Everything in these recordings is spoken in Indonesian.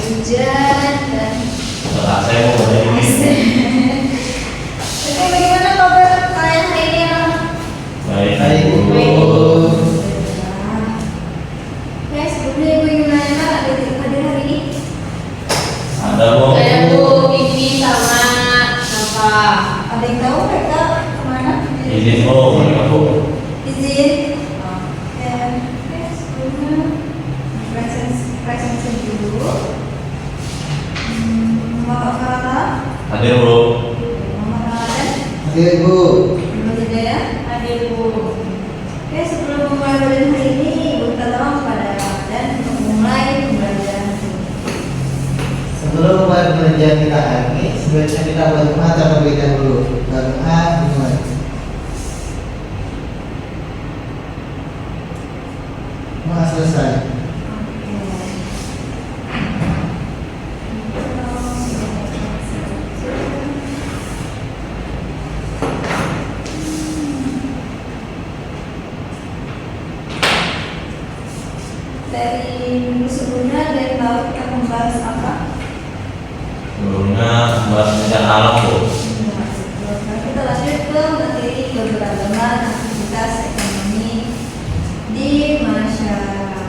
hujan dan saya mau balik ini. Oke, bagaimana kabar kalian hari ini? Baik, Bu. Ya, sebelumnya Ibu ingin nanya ada yang hadir hari ini? Ada, Bu. Saya Bu, Bibi sama Nova. Ada yang tahu mereka kemana? Izin, Bu. Mereka, Bu. Izin. Dan sebelumnya presence dulu. Mama Farata. Hadir, Bu. Mama Farata. Hadir, Bu. Ibu Hidayah. Hadir Bu. Oke, sebelum memulai pelajaran hari ini, Ibu minta tolong kepada dan untuk memulai pembelajaran hari ini. Sebelum mulai pelajaran kita hari ini, sebaiknya kita berdoa terlebih dahulu. Berdoa dimulai. Doa selesai. Dari minggu sebelumnya dari tahu kita membahas apa? Sebelumnya bahas bencana alam, Bu. Nah, kita lanjut ke materi keberagaman aktivitas ekonomi di masyarakat.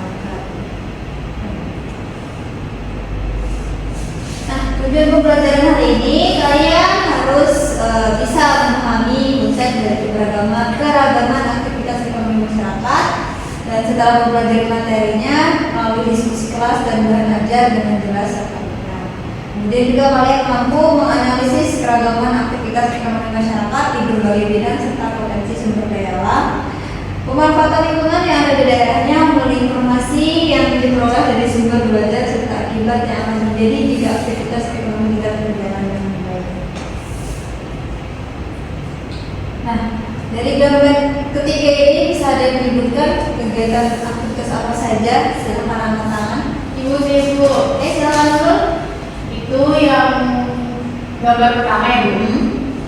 Nah, tujuan pembelajaran hari ini kalian harus bisa memahami konsep dari keragaman aktivitas ekonomi masyarakat. Dan setelah mempelajari materinya melalui diskusi kelas dan bahan ajar dengan jelas akan benar. Kemudian juga kalian mampu menganalisis keragaman aktivitas ekonomi masyarakat di berbagai bidang serta potensi sumber daya alam, pemanfaatan lingkungan yang ada di daerahnya, melalui informasi yang diperoleh dari sumber belajar serta akibat yang akan terjadi jika aktivitas ekonomi tidak berjalan dengan baik. Nah, dari gambar ketiga ini bisa ada yang menyebutkan kegiatan aktivitas apa saja. Silakan angkat tangan. Ibu sih Bu. Silakan dulu. Itu yang gambar pertama ya Bu.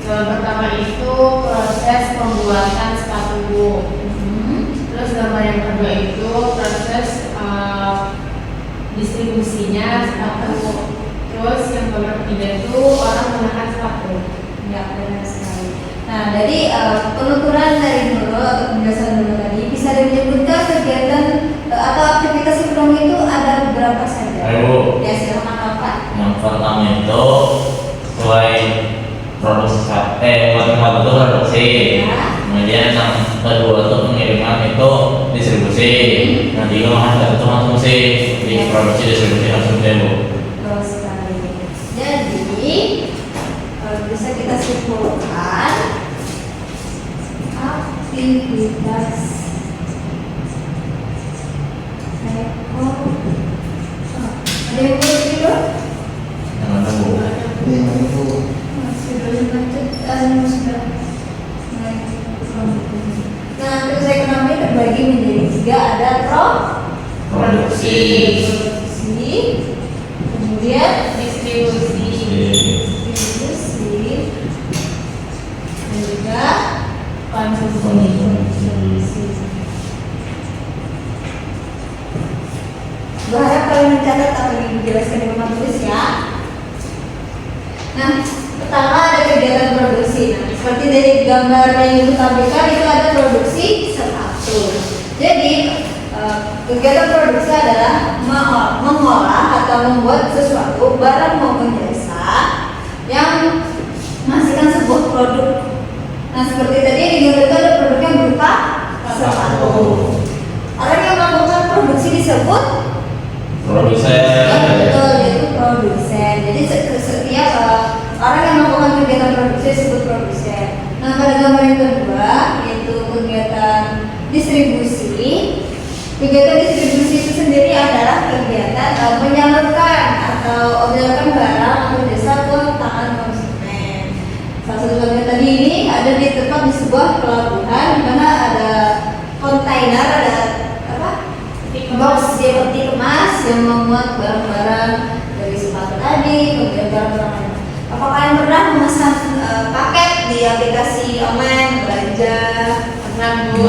Gambar pertama itu proses pembuatan sepatu Bu. Terus gambar yang kedua itu proses distribusinya sepatu. Terus yang gambar ketiga itu orang menggunakan sepatu. Ya, benar sekali. Nah, dari penuturan dari Nurul atau penjelasan Nurul tadi bisa menyebutkan kegiatan atau aktivitas ekonomi itu ada beberapa saja. Ayo, Bu. Ya, silakan apa? Yang pertama itu sesuai produksi sate, buat tempat itu produksi. Ya. Kemudian yang kedua itu pengiriman itu distribusi. Yang tiga makan itu konsumsi. Di produksi, distribusi, konsumsi, Bu. Terus sekali. Jadi bisa kita simpulkan aktivitas ada yang boleh tidur? Yang mana, Bu? Yang Bu. Sudah lanjut sudah. Nah, terus ekonomi terbagi menjadi tiga, ada Produksi. kemudian Distribusi. distribusi, dan juga Konsumsi. berharap kalian mencatat apa yang dijelaskan di papan tulis ya. Nah, pertama ada kegiatan produksi. Nah, seperti dari gambar yang Ibu tampilkan itu ada produksi sepatu. Jadi kegiatan produksi adalah mengolah atau membuat sesuatu barang maupun jasa yang menghasilkan sebuah produk. Nah, seperti tadi di gambar itu ada produk yang berupa sepatu. Orang yang melakukan produksi disebut Produsen. ya, betul, yaitu produsen. Jadi setiap orang yang melakukan kegiatan produksi disebut produsen. Nah, pada gambar yang kedua yaitu kegiatan distribusi. Kegiatan distribusi itu sendiri adalah kegiatan menyalurkan atau menyalurkan barang atau jasa ke tangan konsumen. Salah satu contoh tadi ini ada di tempat di sebuah pelabuhan di mana ada kontainer, ada apa? Box peti kemas yang memuat barang-barang dari sepatu tadi, kemudian barang-barang lain. Apa kalian pernah memesan paket di aplikasi online belanja? Pernah Bu.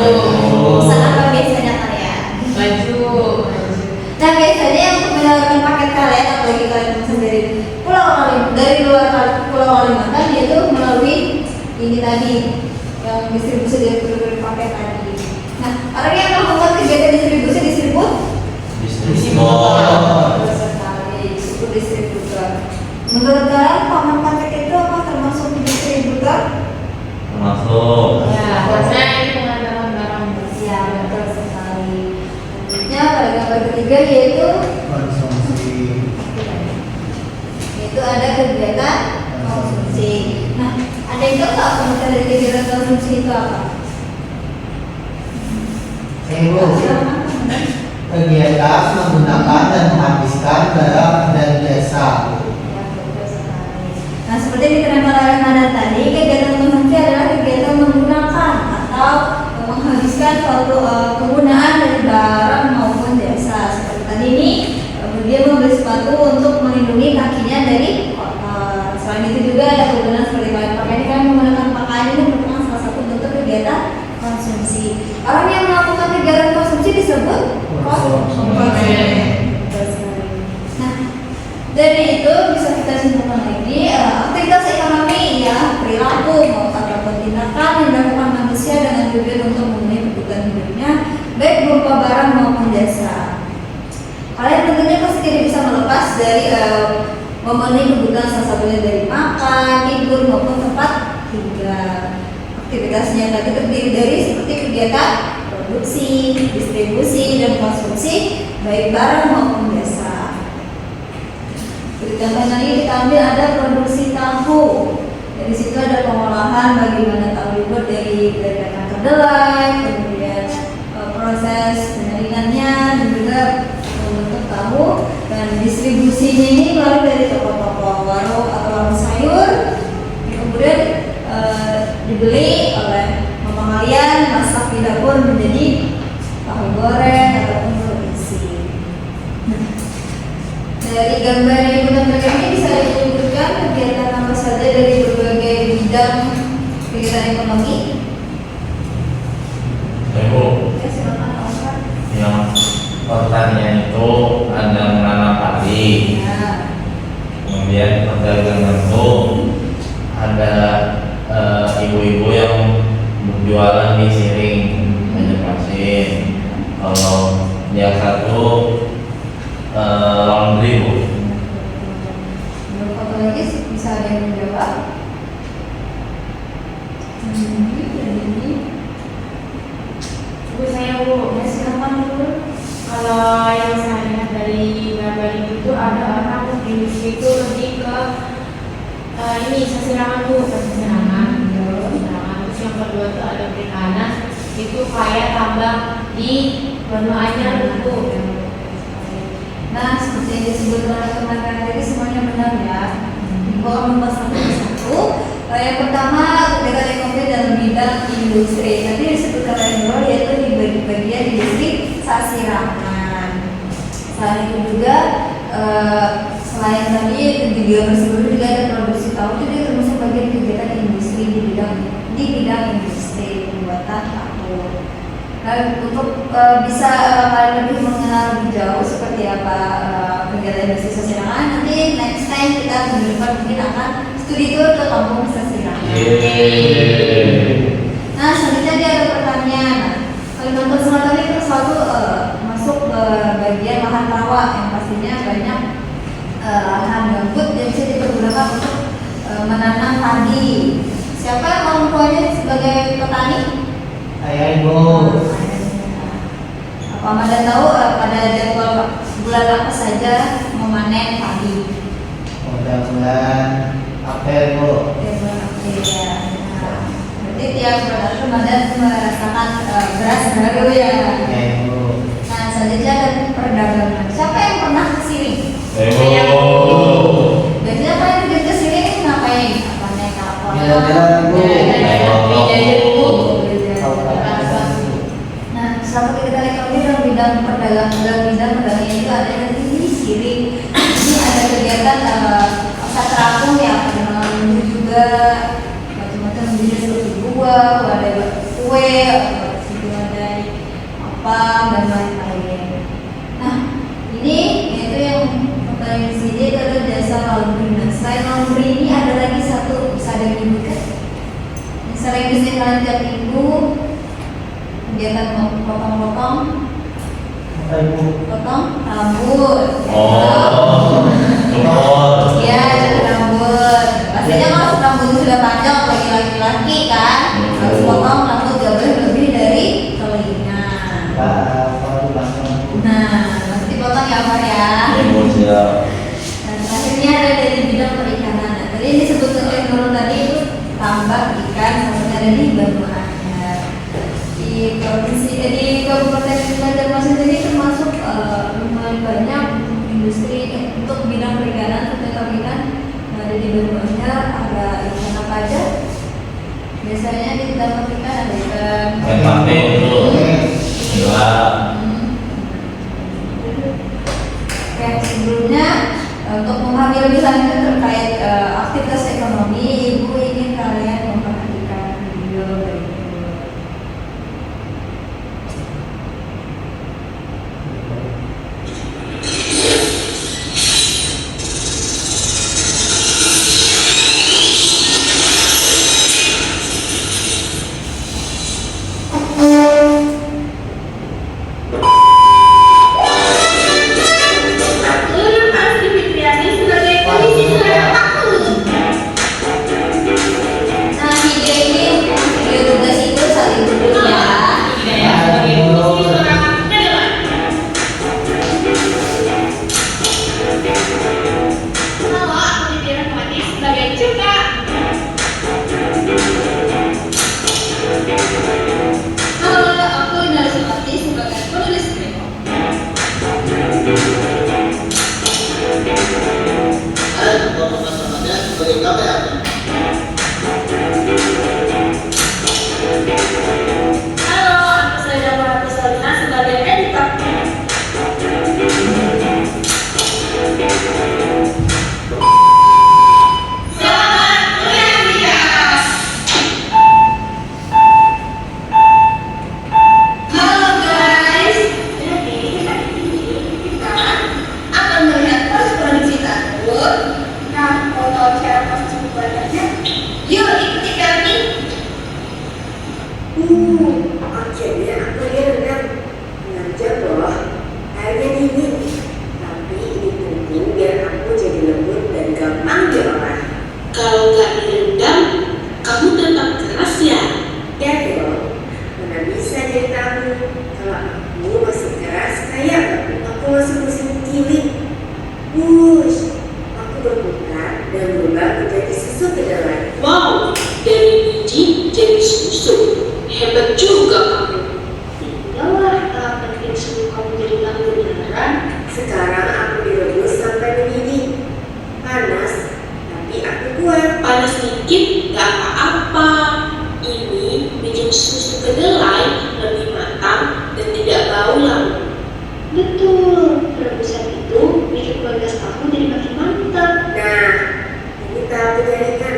Pesan apa biasanya kalian? Baju. Nah, biasanya yang untuk menyalurkan paket kalian, apalagi kalian pesan dari Pulau Kalimantan, dari luar Pulau Kalimantan, yaitu melalui ini tadi yang distribusi dari berbagai paket tadi. Nah, orang yang melakukan kegiatan distribusi disebut distributor. betul sekali, disebut distributor. Menurut kalian paman paket itu apa termasuk distributor? Termasuk. Ya, harusnya ini pengantaran barang. Ya, betul sekali. Selanjutnya pada gambar ketiga yaitu ada kegiatan konsumsi. Nah, ada yang tahu nggak pengertian dari kegiatan konsumsi itu apa? Silakan. Kegiatan menggunakan dan menghabiskan barang dan jasa. Ya, betul sekali. Nah, seperti yang diterangkan oleh Madam tadi, kegiatan konsumsi adalah kegiatan menggunakan atau menghabiskan suatu penggunaan dari barang maupun jasa. Seperti tadi ini, dia membeli sepatu untuk melindungi kakinya dari kotor. Selain itu juga ada kegunaan seperti pakaian kan menggunakan pakaian ini merupakan salah satu bentuk kegiatan konsumsi. Orang yang melakukan kegiatan konsumsi disebut konsumen. Nah, dari itu bisa kita simpulkan lagi aktivitas ekonomi ya perilaku maupun tindakan yang dilakukan manusia dengan tujuan untuk memenuhi kebutuhan hidupnya baik berupa barang maupun jasa. Kalian tentunya pasti tidak bisa melepas dari memenuhi kebutuhan salah satunya dari makan, tidur maupun tempat tinggal. Aktivitasnya tadi terdiri dari seperti kegiatan produksi, distribusi, dan konsumsi baik barang maupun jasa. Contohnya lagi kita ambil ada produksi tahu. Dari situ ada pengolahan bagaimana tahu dibuat dari kacang kedelai, kemudian proses penyaringannya dan juga membentuk tahu, dan distribusinya ini melalui dari toko-toko warung atau warung sayur, kemudian dibeli oleh mama kalian, masak di dapur menjadi tahu goreng ataupun produksi. Dari gambar yang digunakan ini bisa ditunjukkan kegiatan apa saja dari berbagai bidang kegiatan ekonomi. Ibu, Ya, silakan Pak. yang pertanian itu ada menanam padi, Ya. kemudian perdagangan itu ada ibu-ibu yang berjualan di siring Banjarmasin. Kalau yang satu laundry, Bu. Menurut foto lagi bisa ada yang menjawab. Ini. Bu, saya Bu, Ya, silakan dulu. kalau yang saya lihat dari gambar itu ada orang industri itu lebih ke ini sesirangan Bu, sesirangan. Terus yang kedua itu ada perikanan, itu kayak tambang di benua Anyar Bu. Nah, seperti yang disebutkan oleh teman-teman tadi semuanya benar ya. Ibu akan membahas satu persatu. Yang pertama kegiatan ekonomi dalam bidang industri. Tadi disebutkan oleh Nurul yaitu di bagian industri sasirangan. Selain itu juga selain tadi juga tersebut juga ada produksi tahu, itu dia termasuk bagian kegiatan industri di bidang industri pembuatan tahu. Nah, untuk bisa kalian lebih mengenal lebih jauh seperti apa kegiatan industri sasirangan, nanti next time kita minggu depan mungkin akan studi tour ke kampung sasirangan. Nah, selanjutnya dia ada pertanyaan. Kalimantan Selatan itu selalu masuk ke bagian lahan rawa yang pastinya banyak lahan gambut yang bisa dipergunakan untuk menanam padi. Siapa yang orang tuanya sebagai petani? Saya Ibu. Apa Anda tahu pada jadwal bulan apa saja memanen padi? Pada bulan April Bu. Oke, bulan April ya. Nah, berarti tiap bulan April Anda merasakan beras baru ya. Ya Ibu. Nah, selanjutnya ada perdagangan. Siapa yang pernah ke sini? Biasanya kalian pergi ke sini ngapain? Apa naik kapal? Jalan-jalan Bu. Nah, selama kita ekonomi dalam bidang perdagangan itu ada yang di siring. Ini ada kegiatan pasar terapung ya, ada malam juga macam-macam jenis seperti buah, ada kue, ada apa dan lain-lain. Nah, ini yaitu yang yang di sini itu ada jasa laundry. Nah, selain laundry ini ada lagi satu, bisa ada yang kan? Yang sering bisnis kalian tiap minggu, kegiatan potong-potong rambut. Oh, cukur. Iya, cukur rambut. Pastinya kalau rambut sudah panjang bagi laki-laki kan, harus potong rambut gak boleh lebih dari telinga. Nah, pasti potong ya Amar ya. Ya. Dan akhirnya ada dari bidang perikanan. Nah, tadi yang disebut Nurul tadi itu tambak ikan, sampai ada di Batu Anyar. Di Kabupaten Banjarmasin ini termasuk lumayan banyak industri untuk bidang perikanan, terutama ikan. Ada di Batu Anyar, ada ikan apa aja? Biasanya di tambak ikan ada ikan Pakai itu. Gila. Oke, sebelumnya untuk memahami lebih lanjut terkait aktivitas ekonomi, Ibu ingin kalian memperhatikan video berikut. Nah, video ini video tugas itu saling dulu ya. Halo, aku Titi Rahmati sebagai Cuka. Halo, aku Indah Sulati sebagai penulis skrip. Sebagai kamera. Halo, aku Saida Murati Salina sebagai editor. Selamat beraktivitas. Halo guys, kita akan melihat proses produksi takut. Nah, mau tahu cara proses pembuatannya? Yuk ikuti kami. Akhirnya aku direndam. Ngajar loh. Airnya dingin. Tapi ini penting biar aku jadi lembut dan gampang diolah. Kalau nggak direndam, kamu tetap keras ya? Ya dong. Mana bisa jadi tahu kalau aku masih keras kayak aku masih musim cilik. Wush. Aku berputar dan berubah menjadi susu kedelai. Wow, dari biji jadi susu. Hebat juga kamu. Iyalah, penting suhu kamu jadi tahu beneran. Sekarang aku direbus sampai mendidih. Panas, tapi aku kuat. Panas dikit nggak apa-apa. Ini bikin susu kedelai lebih matang dan tidak bau lagi. Betul, perebusan itu bikin kualitas kamu jadi makin mantap. Nah, ini tahap penyaringan.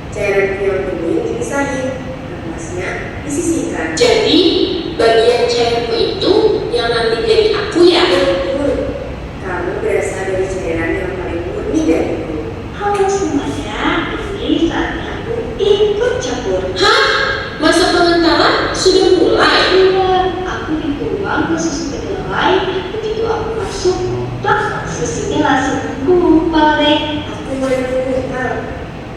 Cairan yang kuning dipisahin, napasnya disisihkan. Jadi, bagian cairku itu yang nanti jadi aku ya? Betul, kamu berasal dari cairan yang paling murni dariku. Halo semuanya, ini saatnya aku ikut campur. Hah? Masa pengantaran sudah mulai? Iya, aku dituang ke susu kedelai. Begitu aku masuk, tak susunya langsung kumpul deh. Aku mulai mengenal,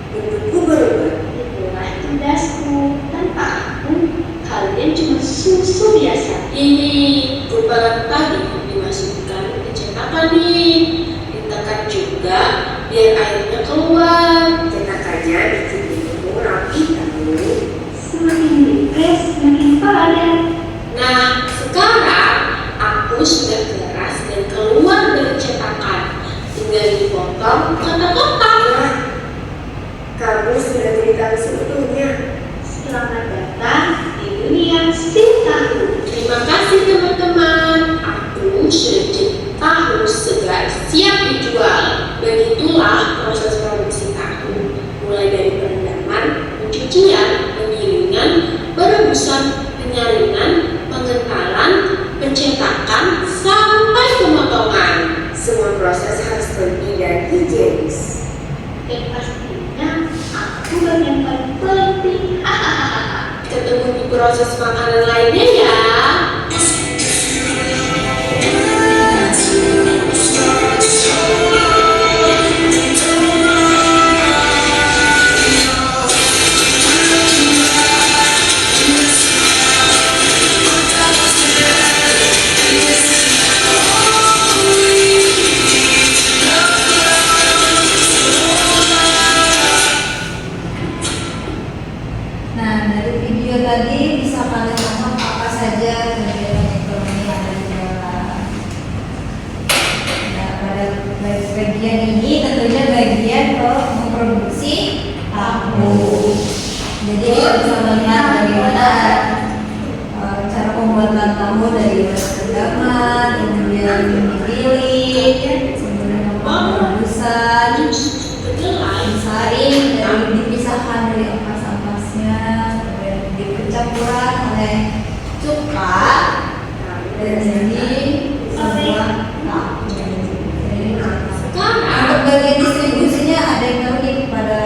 bentukku berubah. Itulah tugasku. Tanpa aku, kalian cuma susu biasa. Ini kumparan tadi dimasukkan ke cetakan nih. Ditekan juga biar airnya keluar. Cetakannya bikin bentukmu rapi tahu. Semakin dipres, semakin padat. Nah, sekarang aku sudah keras dan keluar dari cetakan. Tinggal dipotong kotak-kotak. Wah, kamu sudah jadi tahu seutuhnya. Selamat datang di dunia si tahu. Terima kasih teman-teman. Aku sudah jadi tahu segar siap dijual. Begitulah proses produksi tahu. Mulai dari perendaman, pencucian, penggilingan, perebusan, penyaringan, pengentalan, pencetakan, sampai pemotongan. Semua proses harus bersih dan higienis. Dan pastinya aku dan yang paling penting. Ketemu di proses makanan lainnya ya. Nah, dari video tadi bisa kalian paham apa saja kegiatan ekonomi yang ada di dalam. Nah, pada bagian ini tentunya bagian memproduksi tahu. Jadi kita bisa melihat bagaimana cara pembuatan tahu dari beras kedaman, kemudian digiling, kemudian pemrodusan, disaring, dari dipisahkan dari ampas-ampasnya, kemudian dicampuran oleh cuka dan jadi sebuah tahu. Untuk bagian distribusinya ada yang tahu nih pada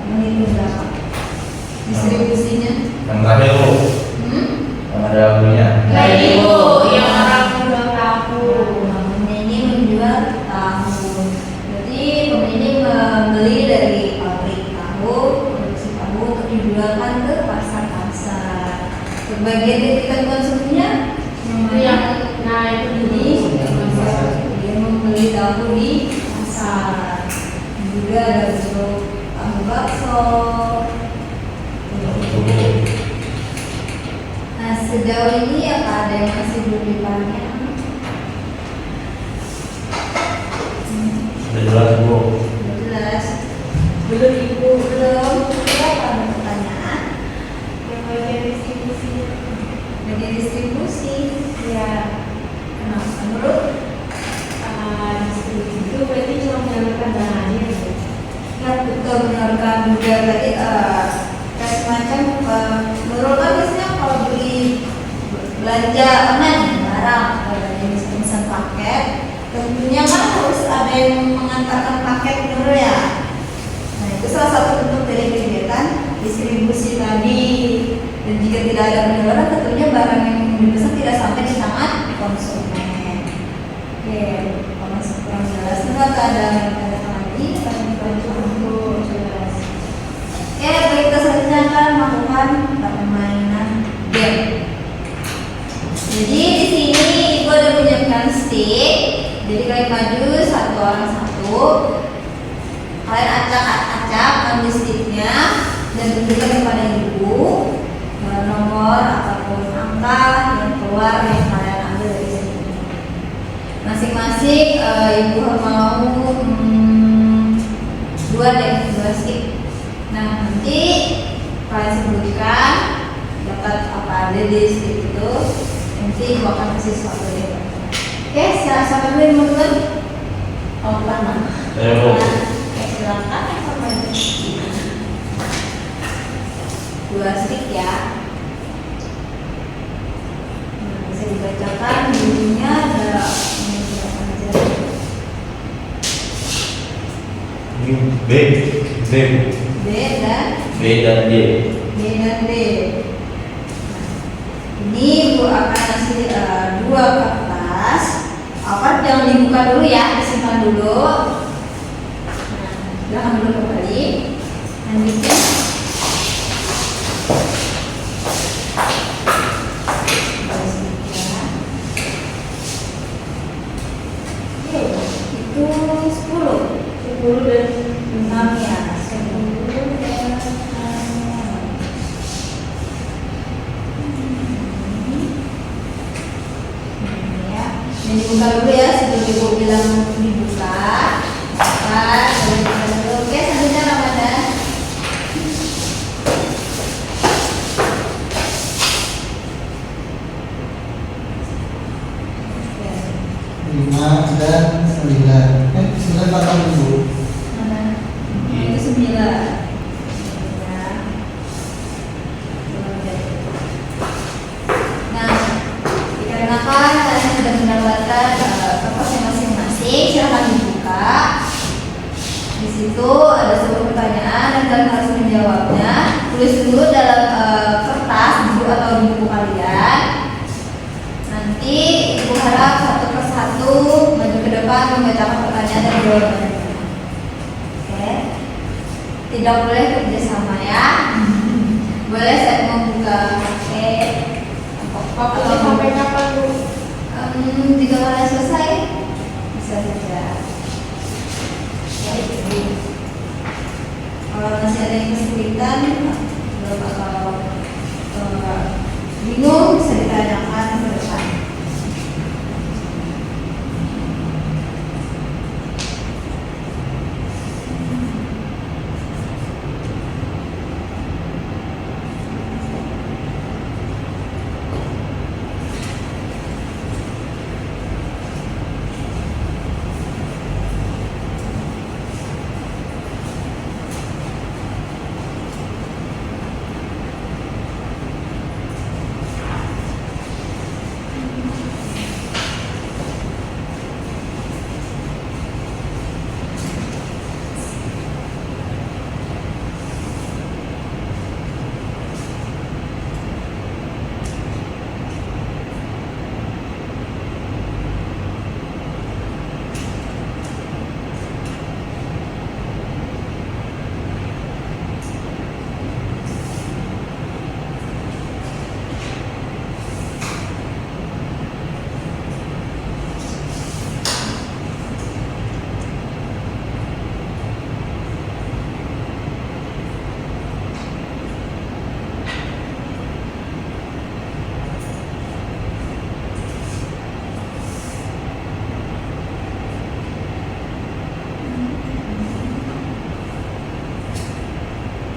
menit berapa? Distribusinya? Yang terakhir Bu, yang ada lagunya. Nah, ibu yang orang jual tahu. Namanya ini menjual tahu. Jadi pembeli ini membeli dari pabrik tahu, produksi tahu untuk dijualkan ke pasar-pasar. Sebagian titik konsumsinya Itu yang nah itu dia membeli tahu di pasar. Juga ada bentuk tahu bakso. Nah, sejauh ini apa ada yang masih belum dipahami? Sudah jelas Bu. Jelas. Belum ibu belum. Apa ada pertanyaan? yang bagian distribusi. Bagian distribusi. Ya, Kenapa? Menurut distribusi itu berarti cuma menyalurkan dana aja ya. ya betul menyalurkan juga tadi kayak semacam menurut biasanya kalau beli belanja online barang jenis pemesan paket tentunya kan harus ada yang mengantarkan paket dulu ya. Nah itu salah satu bentuk dari kegiatan distribusi tadi. Dan jika tidak ada penyaluran tentunya barang yang dipesan tidak sampai di tangan konsumen. Oke, kalau masih kurang jelas enggak ada lagi jelas. Oke, baik kita selanjutnya akan melakukan permainan game. Jadi di sini ibu ada menyiapkan stick. Jadi kalian maju satu orang satu. Kalian acak-acak ambil sticknya dan tunjukkan kepada ibu nomor ataupun angka yang keluar yang kalian ambil dari sini. Masing-masing ibu mau dua stick. Nah nanti kalian sebutkan dapat apa aja di stick itu. Nanti ibu akan kasih sesuatu deh. Oke, siapa dulu yang mau duluan? Oh, mana? Saya Bu. Oke, silakan informasi. Dua stick ya. Bisa dibacakan bunyinya ada berapa aja. Ini B B dan D. B dan D. Nah, ini ibu akan kasih dua kertas. Apa jangan dibuka dulu ya, disimpan dulu. Nah, jangan dulu kembali. Lanjutkan. Itu 10 dan 6 ya. 10 dan 6. Ya. Ini dibuka dulu ya sebelum ibu bilang dibuka. Oke, selanjutnya Ramadan. Lima dan 9. 9 patah dulu. Mana? Itu 9. Nah, dikarenakan kalian sudah mendapatkan kertasnya masing-masing, silahkan dibuka. situ ada sebuah pertanyaan dan kalian harus menjawabnya. Tulis dulu dalam kertas buku atau di buku kalian. Nanti ibu harap satu persatu maju ke depan membacakan pertanyaan dan jawabannya. Oke. Tidak boleh kerjasama ya. Boleh saya membuka HP Waktunya sampai kapan Bu? jika kalian selesai bisa saja. Kalau masih ada yang kesulitan atau bingung bisa ditanyakan ke depan.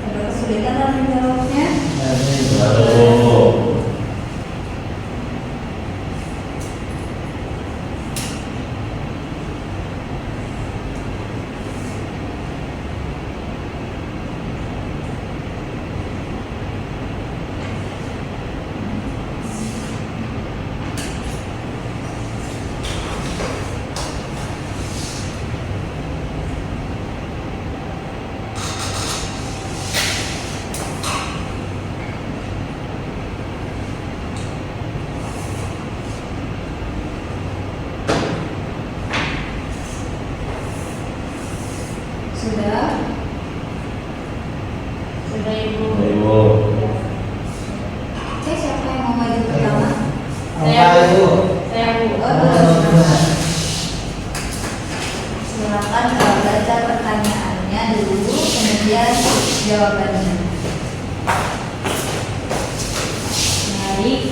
Ada kesulitan dalam menjawabnya? Baru. Sudah? Sudah Ibu. Ibu. Oke, siapa yang mau maju pertama? Apa itu? Saya Bu. Silakan baca pertanyaannya dulu, kemudian jawabannya. Baik.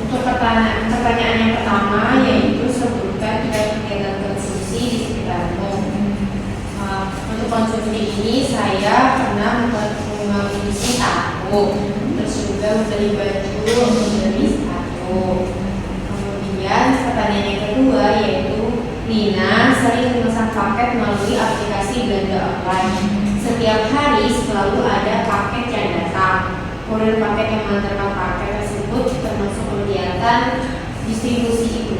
Untuk pertanyaan yang pertama yaitu sebutkan kegiatan konsumsi di sekitarmu. Untuk konsumsi ini saya pernah mengonsumsi tahu, terus juga membeli baju, membeli sepatu. Kemudian pertanyaan yang kedua yaitu Lina sering memesan paket melalui aplikasi belanja online. Setiap hari selalu ada paket yang datang. Kurir paket yang mengantarkan paket tersebut termasuk kegiatan distribusi itu.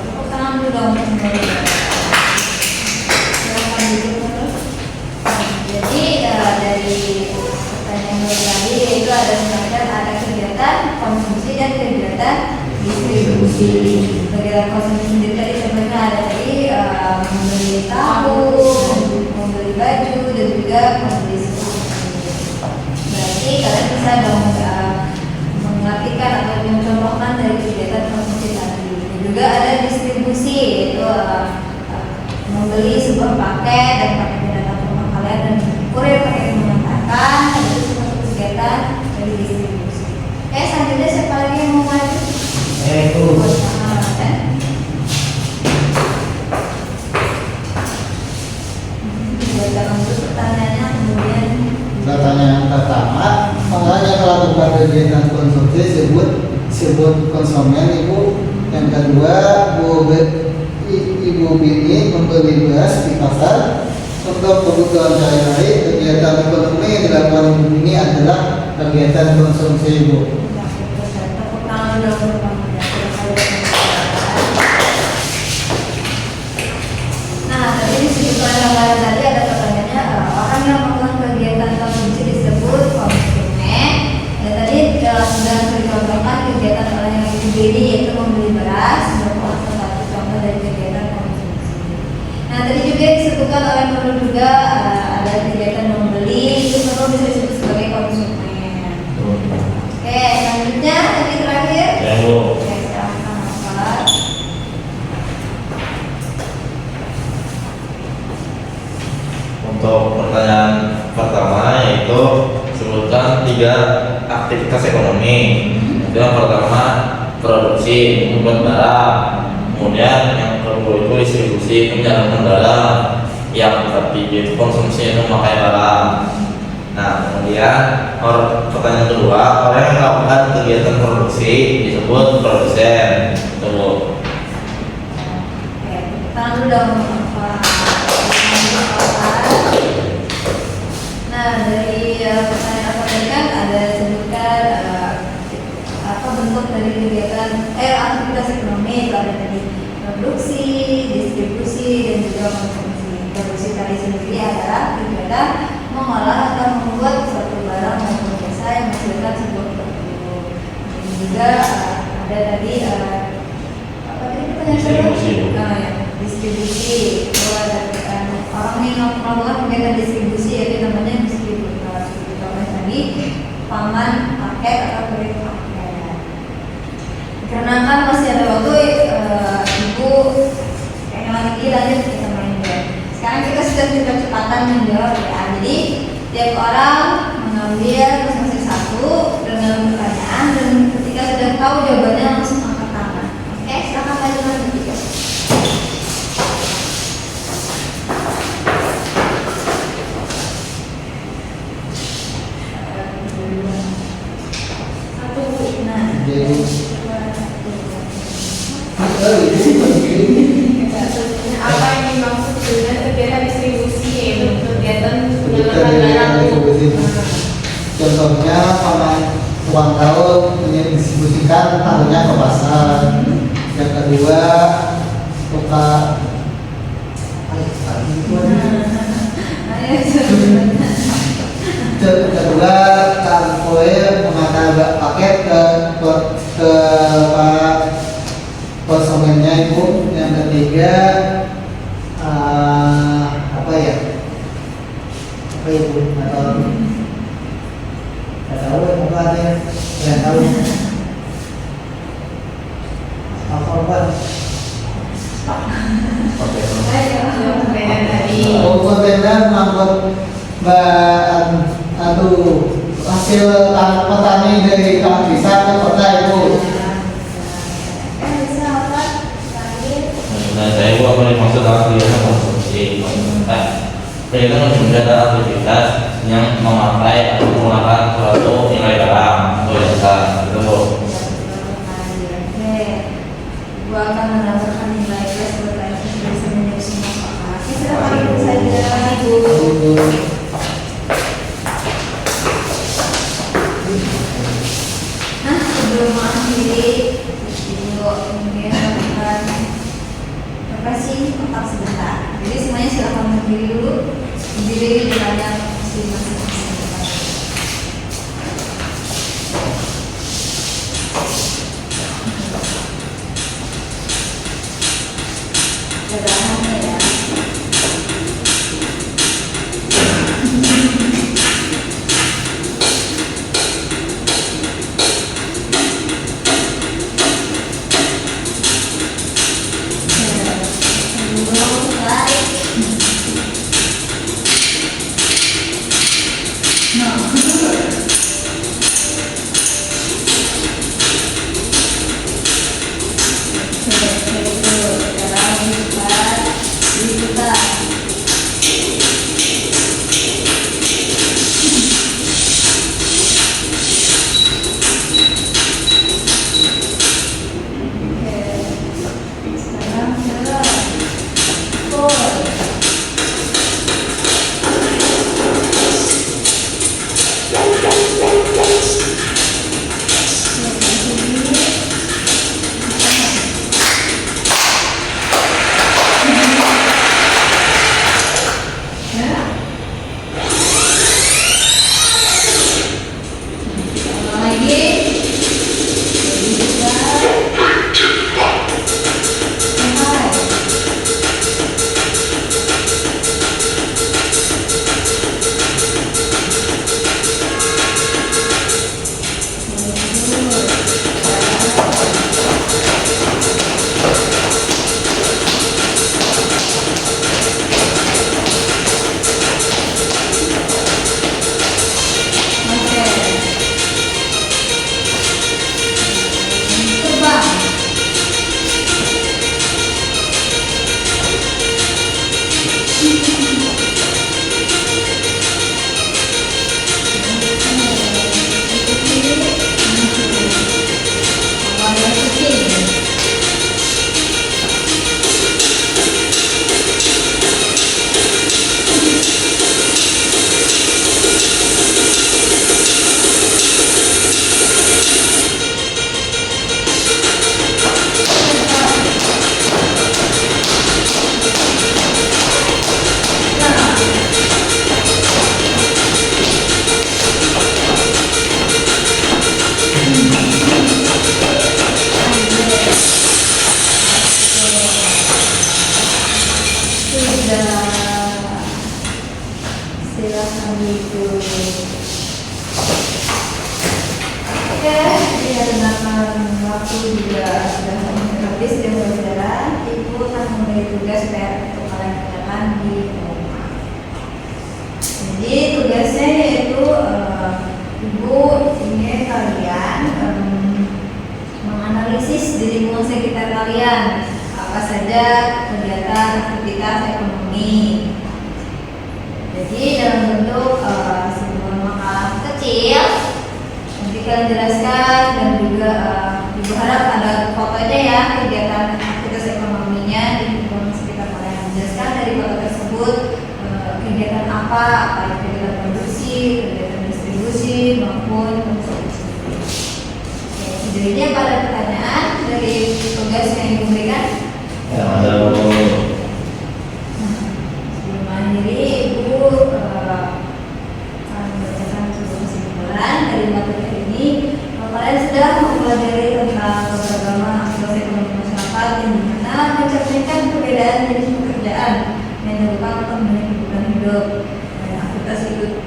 Tepuk tangan dulu dong untuk Mbak. Silakan duduk terus. Jadi dari pertanyaan Mbak tadi itu ada semacam ada kegiatan konsumsi dan kegiatan distribusi. Kegiatan konsumsi sendiri tadi sebenarnya ada tadi membeli tahu, membeli baju dan juga membeli sepatu. Berarti kalian bisa dong mengartikan atau mencontohkan dari kegiatan konsumsi tadi. Dan juga ada distribusi, yaitu membeli sebuah paket dan paketnya datang ke rumah kalian dan kurir paket yang mengantarkan. Itu semua kegiatan dari distribusi. Oke, selanjutnya siapa lagi yang mau maju? Itu. Bacakan dulu pertanyaannya, kemudian Pertanyaan pertama, makanya melakukan kegiatan konsumsi sebut konsumen ibu. Yang kedua, ibu Bini membeli beras di pasar untuk kebutuhan sehari-hari. Kegiatan ekonomi yang dilakukan ibu Bini adalah kegiatan konsumsi ibu. tepuk tangan dulu pertama ya. Nah, tadi Nah, tadi juga disebutkan oleh Nurul juga ada kegiatan membeli, itu Nurul bisa disebut sebagai konsumen. Oke, selanjutnya tadi terakhir. Ya Bu. Oke, silahkan Bapak. Untuk pertanyaan pertama yaitu sebutkan 3 aktivitas ekonomi. Itu yang pertama produksi, membuat barang. Kemudian yang kedua itu distribusi, penjalanan barang. Yang ketiga itu konsumsi, itu memakai barang. Nah, kemudian pertanyaan kedua, orang yang melakukan kegiatan produksi disebut produsen. Tuh. Oke, tangan dulu dong Bapak. Nah, dari pertanyaan apa tadi kan ada sebutkan apa bentuk dari kegiatan aktivitas ekonomi, itu ada tadi produksi, distribusi, dan juga konsumsi. Produksi tadi sendiri adalah kegiatan mengolah atau membuat suatu barang maupun jasa yang menghasilkan sebuah produk. Dan juga ada tadi apa tadi pertanyaan Distribusi. kedua? Ya, distribusi. Orang yang melakukan kegiatan distribusi yaitu namanya distributor. Distributor tadi paman paket atau kurir paket. Karena kan masih ada waktu, ibu kayaknya lagi lanjut kita main game. Sekarang kita sudah kecepatan menjawab ya. Jadi tiap orang mengambil masing-masing satu dengan pertanyaan, dan ketika sudah tahu jawabannya langsung angkat tangan. Oke, silakan lanjutkan bertiga. Nah, Jadi Apa yang dimaksud dengan kegiatan distribusi, yaitu kegiatan ketika penyaluran dia barang? distribusi. Contohnya paman uang tahun mendistribusikan tahunya ke pasar. Yang kedua tukang kedua kang kue mengantar paket ke para konsumennya itu. Yang ketiga apa ya Bu, nggak tahu ya, apa ada yang tahu apa Pertanyaan tadi. kontainer mengangkut hasil tanam petani dari kampung desa ke kota itu. bisa apa? Terakhir. Nah, saya Bu, apa yang dimaksud dalam kegiatan konsumsi? Kegiatan konsumsi adalah aktivitas yang memakai atau menggunakan suatu nilai barang atau jasa. Itu Bu. Oke, gua akan menambahkan nilai plus buat kalian supaya bisa menjawab semua soal. Oke, silakan ibu saja ibu. Nah, sebelum mengakhiri video kemudian lakukan refreshing otak sebentar. Jadi semuanya silakan berdiri dulu, berdiri di layar masing-masing. Sederhana ya. Silakan itu. Oke, jadi karena waktu juga sudah habis dan saudara, Ibu akan memberi tugas PR untuk kalian kerjakan di rumah. Jadi tugasnya yaitu Ibu ingin kalian menganalisis di lingkungan sekitar kalian apa saja kegiatan aktivitas ekonomi. Jadi dalam bentuk sebuah makalah kecil nanti kalian jelaskan dan juga Ibu harap ada fotonya ya kegiatan aktivitas ekonominya di lingkungan sekitar kalian. Jelaskan dari foto tersebut kegiatan apa yang kegiatan produksi, kegiatan distribusi maupun konsumsi. Sejujurnya pada pertanyaan dari tugas yang Ibu berikan. Yang ada Sebelum akhiri Ibu akan membacakan sebuah kesimpulan dari materi ini. Kalian sudah mempelajari tentang keberagaman aktivitas ekonomi masyarakat yang dimana mencerminkan perbedaan jenis pekerjaan yang dilakukan untuk memenuhi kebutuhan hidup. Dan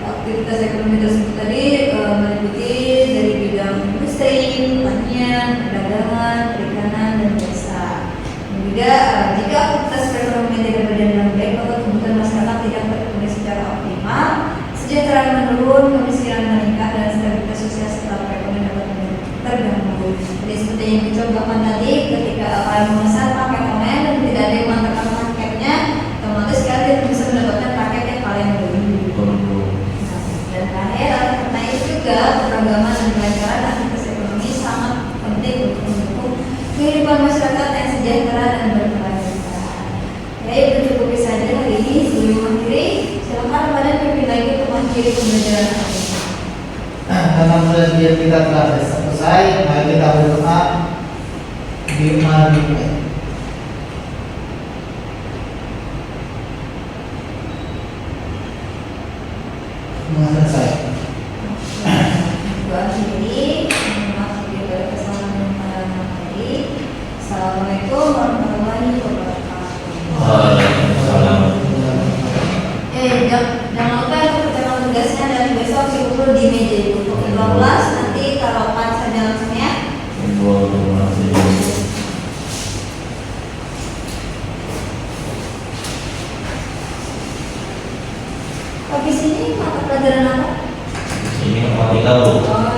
aktivitas ekonomi tersebut tadi meliputi dari bidang industri, pertanian, perdagangan, perikanan, dan jasa. Dan juga jika aktivitas perekonomian tidak berjalan dengan baik, maka kebutuhan masyarakat tidak terpenuhi secara optimal, kesejahteraan menurun, kemiskinan meningkat, dan stabilitas sosial serta perekonomian dapat terganggu. Jadi seperti yang dicontohkan tadi, ketika kalian memesan paket online dan tidak ada yang mengantarkan paketnya, otomatis kalian bisa mendapatkan paket yang kalian beli. Dan terakhir, karena itu juga keberagaman dan kelancaran aktivitas ekonomi sangat penting untuk mendukung kehidupan masyarakat yang sejahtera dan berkelanjutan. Ya, itu cukup saja hari ini. Sebelum mengakhiri, silakan badan pimpin lagi untuk mengakhiri pembelajaran hari ini. Karena pembelajaran kita telah selesai, mari kita berdoa. Bismillah. Selesai. Doa akhiri, maaf pada kesalahan yang pada materi. Assalamualaikum warahmatullahi wabarakatuh. Jangan lupa untuk pertemuan tugasnya dan besok Ibu di meja Ibu. Untuk kelas nanti taruhkan saja langsung ya. Habis ini mata pelajaran apa? ini matematika Bu. Oh,